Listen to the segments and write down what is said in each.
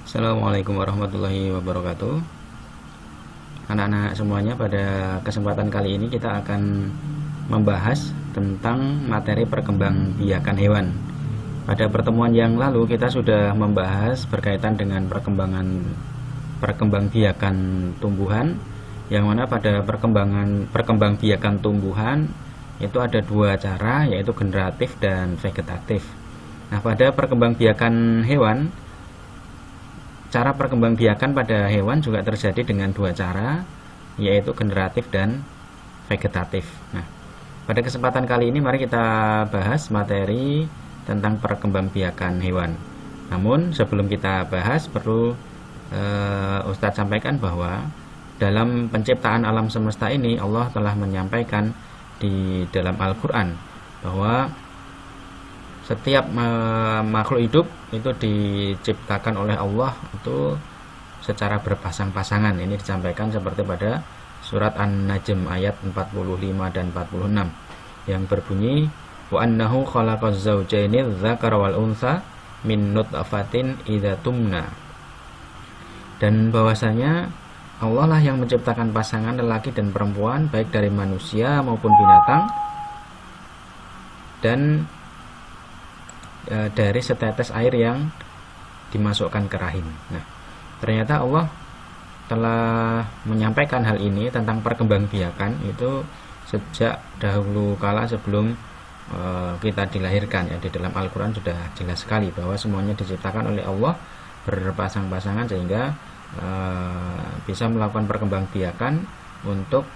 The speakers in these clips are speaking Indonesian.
Assalamualaikum warahmatullahi wabarakatuh. Anak-anak semuanya, pada kesempatan kali ini kita akan membahas tentang materi perkembangbiakan hewan. Pada pertemuan yang lalu kita sudah membahas berkaitan dengan perkembangbiakan tumbuhan, yang mana pada perkembangbiakan tumbuhan itu ada dua cara, yaitu generatif dan vegetatif. Nah, pada perkembangbiakan hewan, cara perkembangbiakan pada hewan juga terjadi dengan dua cara, yaitu generatif dan vegetatif. Nah, pada kesempatan kali ini mari kita bahas materi tentang perkembangbiakan hewan. Namun sebelum kita bahas, perlu Ustadz sampaikan bahwa dalam penciptaan alam semesta ini Allah telah menyampaikan di dalam Al-Quran bahwa setiap makhluk hidup itu diciptakan oleh Allah itu secara berpasang-pasangan. Ini disampaikan seperti pada surat An-Najm ayat 45 dan 46 yang berbunyi, wa annahu khalaqaz zawjaini dzakara wal untha min nutfatin idza tumna. Dan bahwasanya Allah lah yang menciptakan pasangan lelaki dan perempuan baik dari manusia maupun binatang, dan dari setetes air yang dimasukkan ke rahim. Nah, ternyata Allah telah menyampaikan hal ini tentang perkembangbiakan itu sejak dahulu kala sebelum kita dilahirkan. Ya, di dalam Al-Quran sudah jelas sekali bahwa semuanya diciptakan oleh Allah berpasang-pasangan sehingga bisa melakukan perkembangbiakan untuk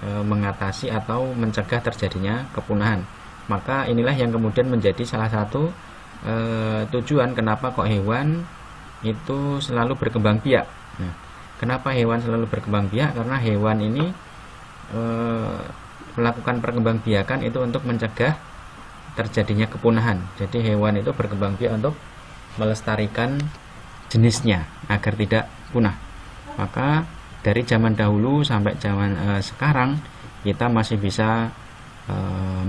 mengatasi atau mencegah terjadinya kepunahan. Maka inilah yang kemudian menjadi salah satu tujuan kenapa kok hewan itu selalu berkembang biak. Nah, kenapa hewan selalu berkembang biak? Karena hewan ini melakukan perkembangbiakan itu untuk mencegah terjadinya kepunahan. Jadi hewan itu berkembang biak untuk melestarikan jenisnya agar tidak punah. Maka dari zaman dahulu sampai zaman sekarang kita masih bisa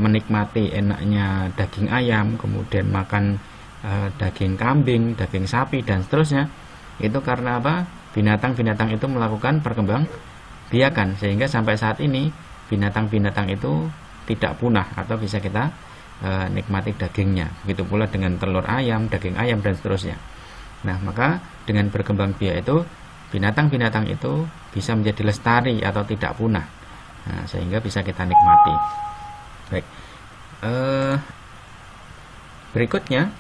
menikmati enaknya daging ayam, kemudian makan daging kambing, daging sapi, dan seterusnya. Itu karena apa? Binatang-binatang itu melakukan perkembangbiakan sehingga sampai saat ini binatang-binatang itu tidak punah atau bisa kita nikmati dagingnya. Begitu pula dengan telur ayam, daging ayam, dan seterusnya. Nah, maka dengan berkembangbiak itu binatang-binatang itu bisa menjadi lestari atau tidak punah. Nah, sehingga bisa kita nikmati. Baik, berikutnya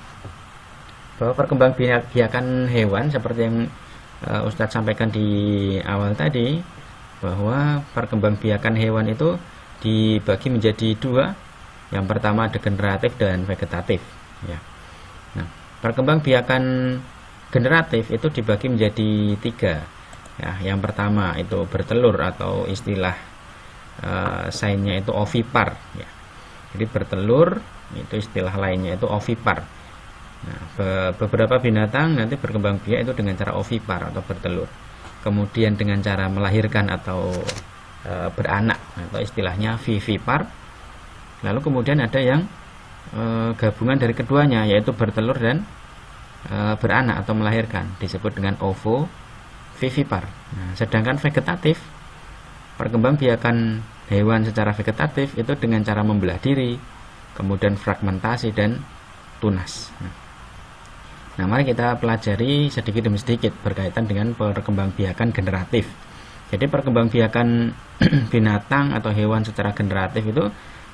bahwa perkembangbiakan hewan seperti yang Ustadz sampaikan di awal tadi, bahwa perkembangbiakan hewan itu dibagi menjadi dua. Yang pertama ada generatif dan vegetatif. Ya. Nah, perkembangbiakan generatif itu dibagi menjadi tiga. Ya, yang pertama itu bertelur atau istilah sainnya itu ovipar. Ya. Jadi bertelur itu istilah lainnya itu ovipar. Nah, beberapa binatang nanti berkembang biak itu dengan cara ovipar atau bertelur. Kemudian dengan cara melahirkan atau beranak atau istilahnya vivipar. Lalu kemudian ada yang gabungan dari keduanya, yaitu bertelur dan beranak atau melahirkan, disebut dengan ovovivipar. Nah, sedangkan vegetatif, perkembangbiakan hewan secara vegetatif itu dengan cara membelah diri, kemudian fragmentasi dan tunas. Nah, mari kita pelajari sedikit demi sedikit berkaitan dengan perkembangbiakan generatif. Jadi perkembangbiakan binatang atau hewan secara generatif itu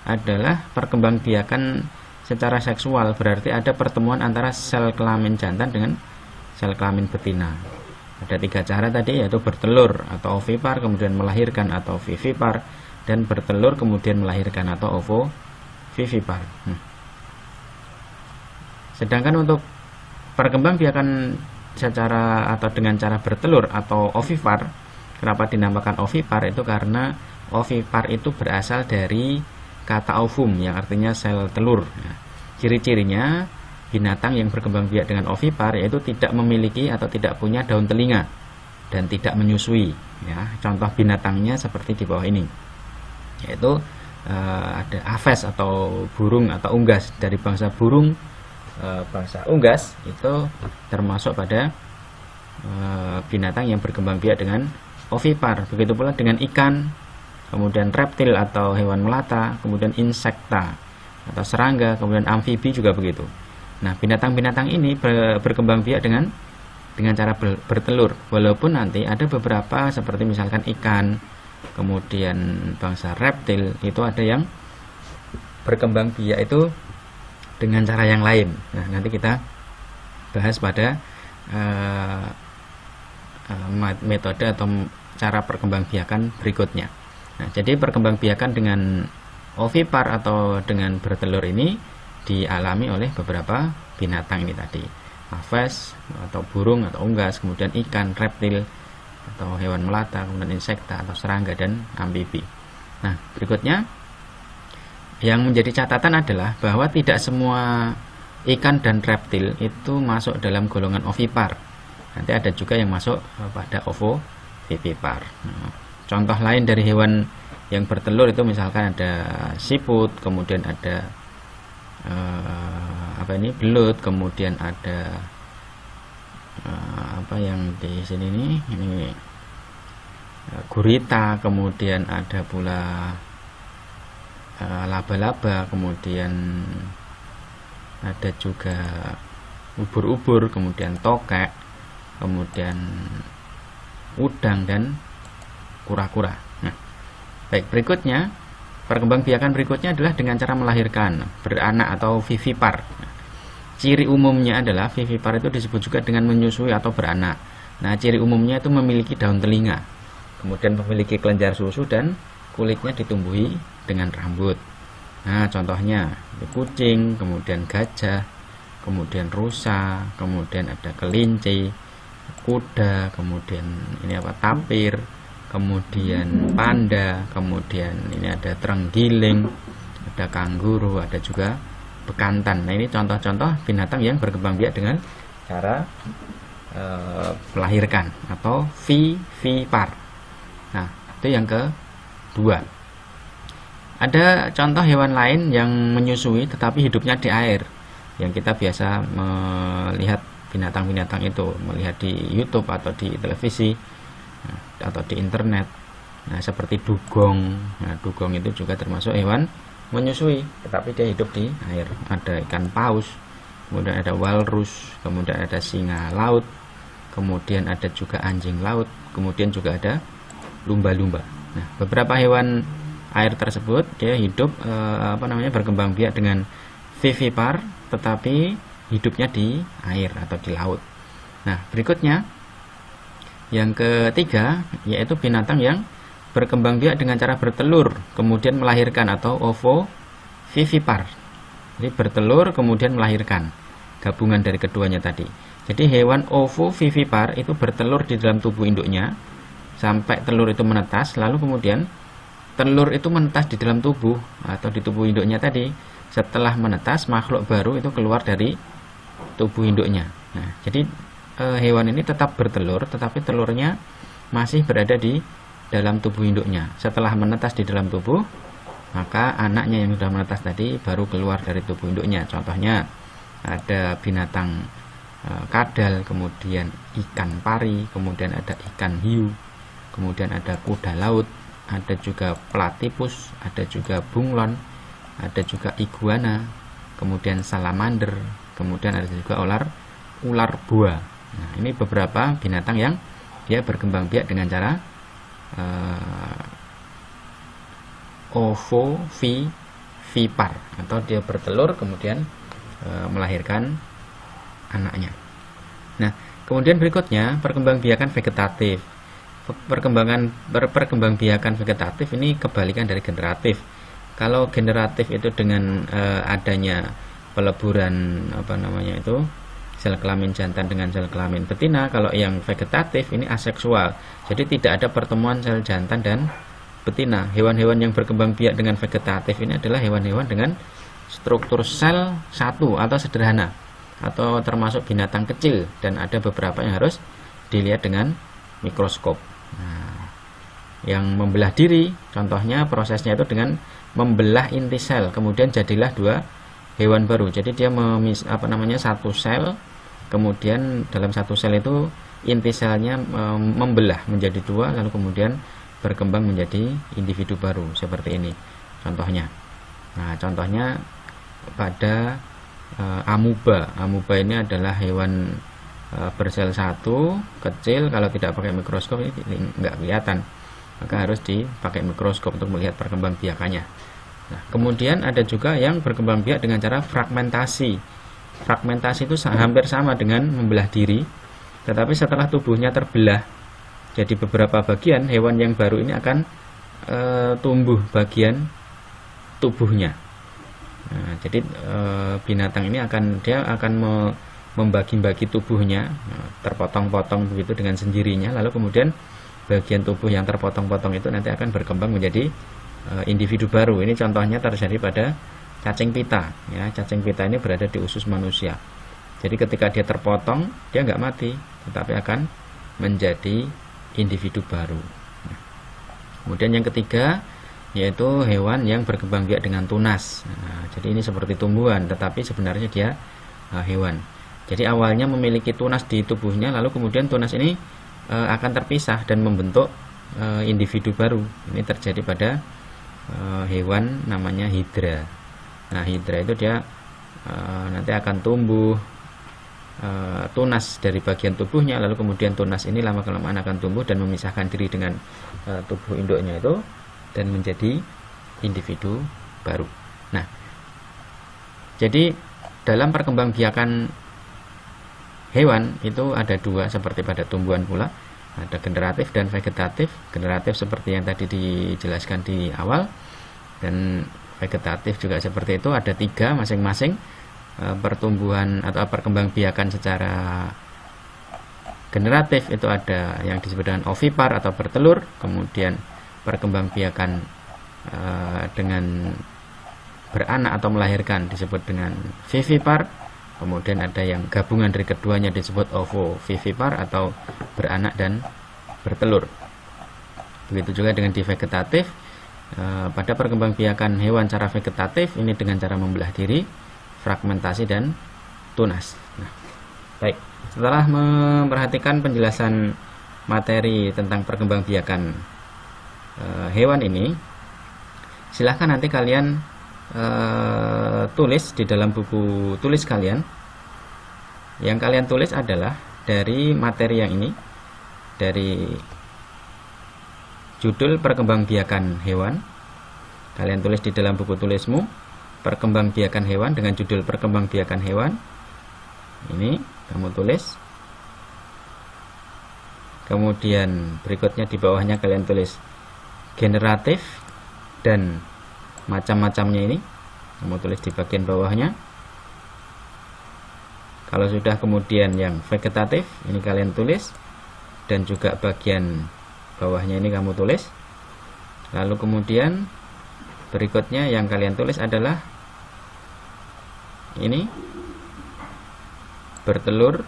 adalah perkembangbiakan secara seksual, berarti ada pertemuan antara sel kelamin jantan dengan sel kelamin betina. Ada tiga cara tadi, yaitu bertelur atau ovipar, kemudian melahirkan atau vivipar, dan bertelur kemudian melahirkan atau ovovivipar. Sedangkan untuk perkembangbiakan secara atau dengan cara bertelur atau ovipar, kenapa dinamakan ovipar? Itu karena ovipar itu berasal dari kata ovum yang artinya sel telur. Ciri-cirinya binatang yang berkembang biak dengan ovipar yaitu tidak memiliki atau tidak punya daun telinga dan tidak menyusui. Ya, contoh binatangnya seperti di bawah ini, yaitu ada aves atau burung atau unggas. Dari bangsa burung, bangsa unggas itu termasuk pada binatang yang berkembang biak dengan ovipar. Begitu pula dengan ikan, kemudian reptil atau hewan melata, kemudian insekta atau serangga, kemudian amfibi juga begitu. Nah, binatang-binatang ini berkembang biak dengan cara bertelur. Walaupun nanti ada beberapa seperti misalkan ikan, kemudian bangsa reptil itu ada yang berkembang biak itu dengan cara yang lain. Nah, nanti kita bahas pada metode atau cara perkembangbiakan berikutnya. Nah, jadi perkembangbiakan dengan ovipar atau dengan bertelur ini dialami oleh beberapa binatang ini tadi, aves atau burung atau unggas, kemudian ikan, reptil atau hewan melata, kemudian insekta atau serangga dan amfibi. Nah, berikutnya yang menjadi catatan adalah bahwa tidak semua ikan dan reptil itu masuk dalam golongan ovipar. Nanti ada juga yang masuk pada ovovivipar. Nah, contoh lain dari hewan yang bertelur itu misalkan ada siput, kemudian ada belut, kemudian ada apa yang di sini ini gurita, kemudian ada pula laba-laba, kemudian ada juga ubur-ubur, kemudian tokek, kemudian udang dan kura-kura. Nah, baik, berikutnya perkembangbiakan berikutnya adalah dengan cara melahirkan, beranak atau vivipar. Ciri umumnya adalah vivipar itu disebut juga dengan menyusui atau beranak. Nah, ciri umumnya itu memiliki daun telinga, kemudian memiliki kelenjar susu dan kulitnya ditumbuhi dengan rambut. Nah, contohnya kucing, kemudian gajah, kemudian rusa, kemudian ada kelinci, kuda, kemudian ini tapir, kemudian panda, kemudian ini ada terenggiling, ada kanguru, ada juga bekantan. Nah, ini contoh-contoh binatang yang berkembang biak dengan cara melahirkan atau vivipar. Nah, itu yang kedua. Ada contoh hewan lain yang menyusui tetapi hidupnya di air, yang kita biasa melihat binatang-binatang itu, melihat di YouTube atau di televisi atau di internet. Nah, seperti dugong. Nah, dugong itu juga termasuk hewan menyusui tetapi dia hidup di air. Ada ikan paus, kemudian ada walrus, kemudian ada singa laut, kemudian ada juga anjing laut, kemudian juga ada lumba-lumba. Nah, beberapa hewan air tersebut dia hidup berkembang biak dengan vivipar tetapi hidupnya di air atau di laut. Nah, berikutnya yang ketiga yaitu binatang yang berkembang biak dengan cara bertelur kemudian melahirkan atau ovovivipar. Jadi bertelur kemudian melahirkan, gabungan dari keduanya tadi. Jadi hewan ovovivipar itu bertelur di dalam tubuh induknya sampai telur itu menetas, lalu kemudian telur itu menetas di dalam tubuh atau di tubuh induknya tadi. Setelah menetas, makhluk baru itu keluar dari tubuh induknya. Nah, jadi hewan ini tetap bertelur tetapi telurnya masih berada di dalam tubuh induknya. Setelah menetas di dalam tubuh, maka anaknya yang sudah menetas tadi baru keluar dari tubuh induknya. Contohnya ada binatang kadal, kemudian ikan pari, kemudian ada ikan hiu, kemudian ada kuda laut, ada juga platypus, ada juga bunglon, ada juga iguana, kemudian salamander, kemudian ada juga ular buah. Nah, ini beberapa binatang yang dia berkembang biak dengan cara ovovivipar atau dia bertelur kemudian melahirkan anaknya. Nah, kemudian berikutnya perkembangbiakan vegetatif. Perkembangbiakan vegetatif ini kebalikan dari generatif. Kalau generatif itu dengan adanya peleburan sel kelamin jantan dengan sel kelamin betina. Kalau yang vegetatif ini aseksual, jadi tidak ada pertemuan sel jantan dan betina. Hewan-hewan yang berkembang biak dengan vegetatif ini adalah hewan-hewan dengan struktur sel satu atau sederhana, atau termasuk binatang kecil, dan ada beberapa yang harus dilihat dengan mikroskop. Nah, yang membelah diri, contohnya prosesnya itu dengan membelah inti sel, kemudian jadilah dua hewan baru. Jadi dia satu sel, kemudian dalam satu sel itu inti selnya membelah menjadi dua, lalu kemudian berkembang menjadi individu baru seperti ini contohnya. Nah, contohnya pada amuba. Amuba ini adalah hewan bersel satu, kecil, kalau tidak pakai mikroskop ini nggak kelihatan, maka harus dipakai mikroskop untuk melihat perkembangbiakannya. Nah, kemudian ada juga yang berkembang biak dengan cara fragmentasi. Fragmentasi itu hampir sama dengan membelah diri, tetapi setelah tubuhnya terbelah jadi beberapa bagian, hewan yang baru ini akan tumbuh bagian tubuhnya. Nah, jadi binatang ini akan membagi-bagi tubuhnya, terpotong-potong begitu dengan sendirinya, lalu kemudian bagian tubuh yang terpotong-potong itu nanti akan berkembang menjadi individu baru. Ini contohnya terjadi pada cacing pita. Ya, cacing pita ini berada di usus manusia. Jadi ketika dia terpotong, dia nggak mati, tetapi akan menjadi individu baru. Nah, kemudian yang ketiga yaitu hewan yang berkembang biak dengan tunas. Nah, jadi ini seperti tumbuhan, tetapi sebenarnya dia hewan. Jadi awalnya memiliki tunas di tubuhnya, lalu kemudian tunas ini akan terpisah dan membentuk individu baru. Ini terjadi pada hewan namanya hidra. Nah, hidra itu dia nanti akan tumbuh tunas dari bagian tubuhnya, lalu kemudian tunas ini lama-kelamaan akan tumbuh dan memisahkan diri dengan tubuh induknya itu dan menjadi individu baru. Nah, jadi dalam perkembangbiakan hewan itu ada dua seperti pada tumbuhan pula, ada generatif dan vegetatif. Generatif seperti yang tadi dijelaskan di awal, dan vegetatif juga seperti itu, ada tiga masing-masing. Pertumbuhan atau perkembangbiakan secara generatif itu ada yang disebut dengan ovipar atau bertelur, kemudian perkembangbiakan dengan beranak atau melahirkan disebut dengan vivipar, kemudian ada yang gabungan dari keduanya disebut ovovivipar atau beranak dan bertelur. Begitu juga dengan di vegetatif. Pada perkembangbiakan hewan cara vegetatif ini dengan cara membelah diri, fragmentasi dan tunas. Nah, baik, setelah memperhatikan penjelasan materi tentang perkembangbiakan hewan ini, silahkan nanti kalian tulis di dalam buku tulis kalian. Yang kalian tulis adalah dari materi yang ini, dari judul perkembangbiakan hewan. Kalian tulis di dalam buku tulismu perkembangbiakan hewan dengan judul perkembangbiakan hewan. Ini kamu tulis. Kemudian berikutnya di bawahnya kalian tulis generatif dan macam-macamnya, ini kamu tulis di bagian bawahnya. Kalau sudah, kemudian yang vegetatif ini kalian tulis, dan juga bagian bawahnya ini kamu tulis. Lalu kemudian berikutnya yang kalian tulis adalah ini bertelur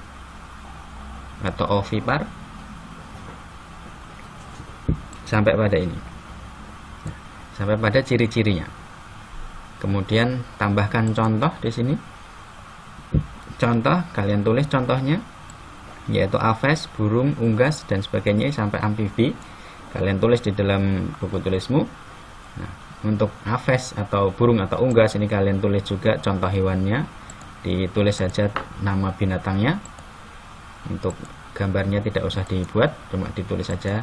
atau ovipar sampai pada ini. Nah, sampai pada ciri-cirinya. Kemudian tambahkan contoh di sini. Contoh kalian tulis contohnya, yaitu aves, burung, unggas dan sebagainya sampai amfibi. Kalian tulis di dalam buku tulismu. Nah, untuk aves atau burung atau unggas ini kalian tulis juga contoh hewannya, ditulis saja nama binatangnya. Untuk gambarnya tidak usah dibuat, cuma ditulis saja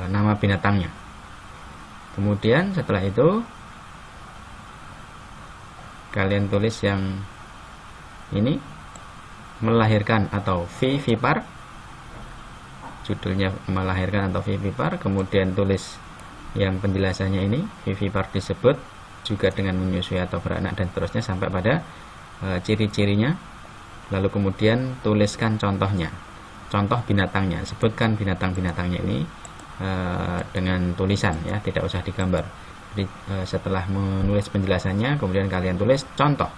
nama binatangnya. Kemudian setelah itu kalian tulis yang ini, melahirkan atau vivipar, judulnya melahirkan atau vivipar. Kemudian tulis yang penjelasannya ini, vivipar disebut juga dengan menyusui atau beranak dan seterusnya sampai pada ciri-cirinya. Lalu kemudian tuliskan contohnya, contoh binatangnya, sebutkan binatang-binatangnya ini dengan tulisan ya, tidak usah digambar. Jadi setelah menulis penjelasannya, kemudian kalian tulis contoh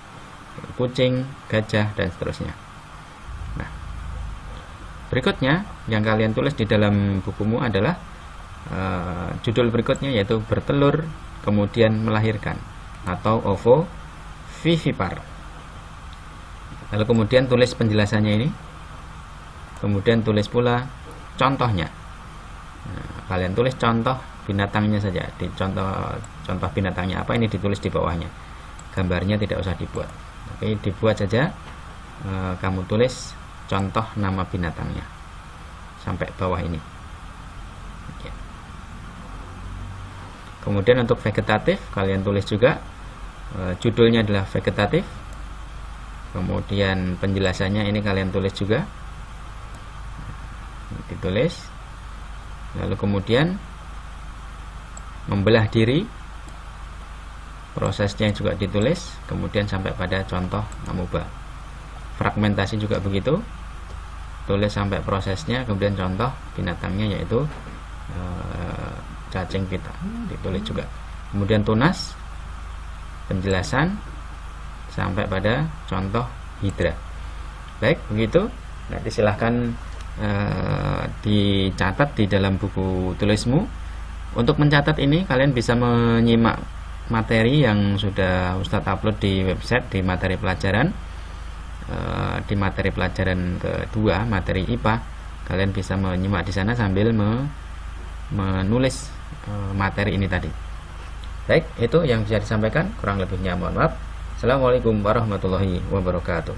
kucing, gajah dan seterusnya. Nah, berikutnya yang kalian tulis di dalam bukumu adalah judul berikutnya, yaitu bertelur kemudian melahirkan atau ovovivipar. Lalu kemudian tulis penjelasannya ini, kemudian tulis pula contohnya. Kalian tulis contoh binatangnya saja, di contoh binatangnya apa, ini ditulis di bawahnya, gambarnya tidak usah dibuat, tapi dibuat saja. Kamu tulis contoh nama binatangnya sampai bawah ini. Kemudian untuk vegetatif kalian tulis juga, judulnya adalah vegetatif, kemudian penjelasannya ini kalian tulis juga, ditulis. Lalu kemudian membelah diri, prosesnya juga ditulis, kemudian sampai pada contoh amoeba. Fragmentasi juga begitu, tulis sampai prosesnya, kemudian contoh binatangnya yaitu cacing pita, ditulis juga. Kemudian tunas, penjelasan sampai pada contoh hidra. Baik, begitu. Nanti silahkan dicatat di dalam buku tulismu. Untuk mencatat ini kalian bisa menyimak materi yang sudah Ustadz upload di website di materi pelajaran. Di materi pelajaran kedua, materi IPA, kalian bisa menyimak di sana sambil menulis materi ini tadi. Baik, itu yang bisa disampaikan, kurang lebihnya mohon maaf. Assalamualaikum warahmatullahi wabarakatuh.